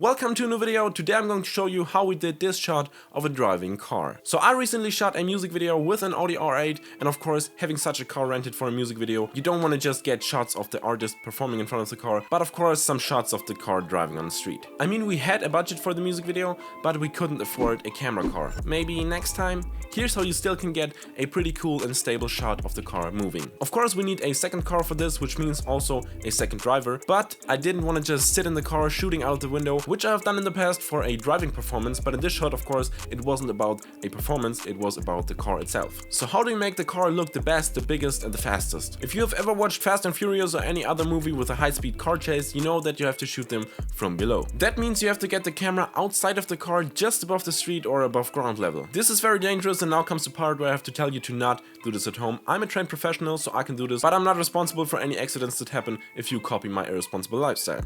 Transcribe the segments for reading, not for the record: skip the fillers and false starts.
Welcome to a new video. Today I'm going to show you how we did this shot of a driving car. So I recently shot a music video with an Audi R8, and of course, having such a car rented for a music video, you don't want to just get shots of the artist performing in front of the car, but of course some shots of the car driving on the street. I mean, we had a budget for the music video, but we couldn't afford a camera car. Maybe next time? Here's how you still can get a pretty cool and stable shot of the car moving. Of course, we need a second car for this, which means also a second driver, but I didn't want to just sit in the car shooting out the window, which I have done in the past for a driving performance, but in this shot, of course, it wasn't about a performance, it was about the car itself. So how do you make the car look the best, the biggest, and the fastest? If you have ever watched Fast and Furious or any other movie with a high-speed car chase, you know that you have to shoot them from below. That means you have to get the camera outside of the car, just above the street or above ground level. This is very dangerous, and now comes the part where I have to tell you to not do this at home. I'm a trained professional, so I can do this, but I'm not responsible for any accidents that happen if you copy my irresponsible lifestyle.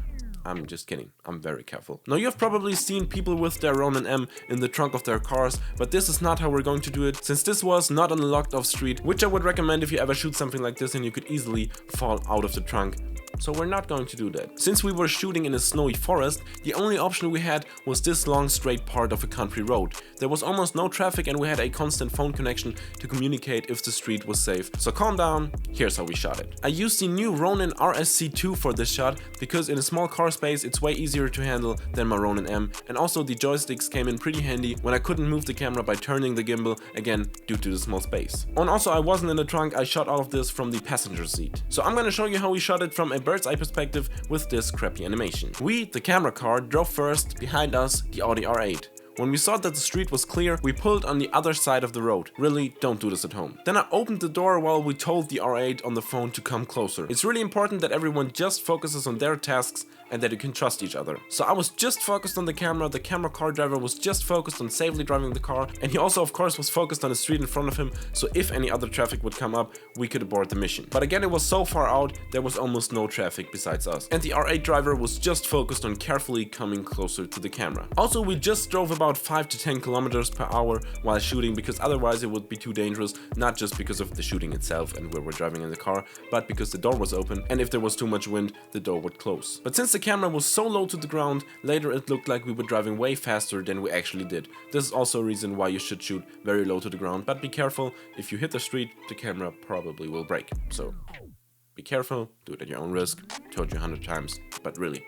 I'm just kidding, I'm very careful. Now, you have probably seen people with their Ronin M in the trunk of their cars, but this is not how we're going to do it, since this was not on a locked off street, which I would recommend if you ever shoot something like this and you could easily fall out of the trunk. So we're not going to do that. Since we were shooting in a snowy forest, the only option we had was this long straight part of a country road. There was almost no traffic and we had a constant phone connection to communicate if the street was safe. So calm down, here's how we shot it. I used the new Ronin RSC2 for this shot because in a small car space it's way easier to handle than my Ronin M, and also the joysticks came in pretty handy when I couldn't move the camera by turning the gimbal, again due to the small space. And also I wasn't in the trunk, I shot all of this from the passenger seat. So I'm gonna show you how we shot it from a bird's eye perspective with this crappy animation. We, the camera car, drove first, behind us the Audi R8. When we saw that the street was clear, we pulled on the other side of the road. Really, don't do this at home. Then I opened the door while we told the R8 on the phone to come closer. It's really important that everyone just focuses on their tasks and that you can trust each other. So I was just focused on the camera car driver was just focused on safely driving the car, and he also of course was focused on the street in front of him, so if any other traffic would come up, we could abort the mission. But again, it was so far out, there was almost no traffic besides us. And the R8 driver was just focused on carefully coming closer to the camera. Also, we just drove about 5 to 10 kilometers per hour while shooting, because otherwise it would be too dangerous, not just because of the shooting itself and where we're driving in the car, but because the door was open, and if there was too much wind, the door would close. But since the camera was so low to the ground, later it looked like we were driving way faster than we actually did. This is also a reason why you should shoot very low to the ground, but be careful, if you hit the street, the camera probably will break. So be careful, do it at your own risk. Told you 100 times, but really.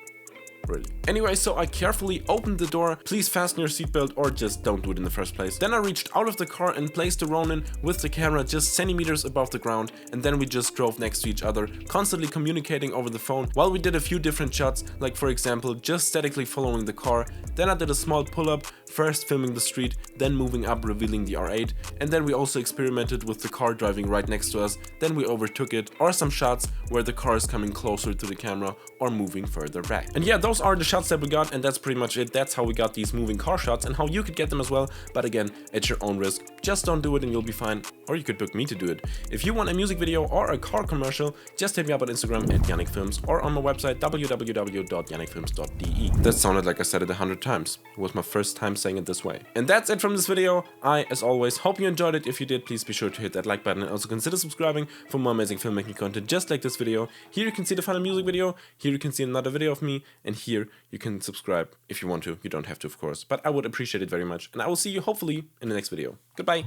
Anyway, so I carefully opened the door. Please fasten your seatbelt or just don't do it in the first place. Then I reached out of the car and placed the Ronin with the camera just centimeters above the ground, and then we just drove next to each other, constantly communicating over the phone while we did a few different shots, like for example just statically following the car. Then I did a small pull-up, first filming the street, then moving up revealing the R8, and then we also experimented with the car driving right next to us, then we overtook it, or some shots where the car is coming closer to the camera or moving further back. And yeah, those are the shots that we got, and that's pretty much it. That's how we got these moving car shots and how you could get them as well, but again, at your own risk. Just don't do it and you'll be fine, or you could book me to do it. If you want a music video or a car commercial, just hit me up on Instagram at YannickFilms or on my website www.yannickfilms.de. That sounded like I said it 100 times. It was my first time saying it this way. And that's it from this video. I, as always, hope you enjoyed it. If you did, please be sure to hit that like button and also consider subscribing for more amazing filmmaking content just like this video. Here you can see the final music video, here you can see another video of me, and here you can subscribe if you want to. You don't have to, of course, but I would appreciate it very much. And I will see you hopefully in the next video. Goodbye.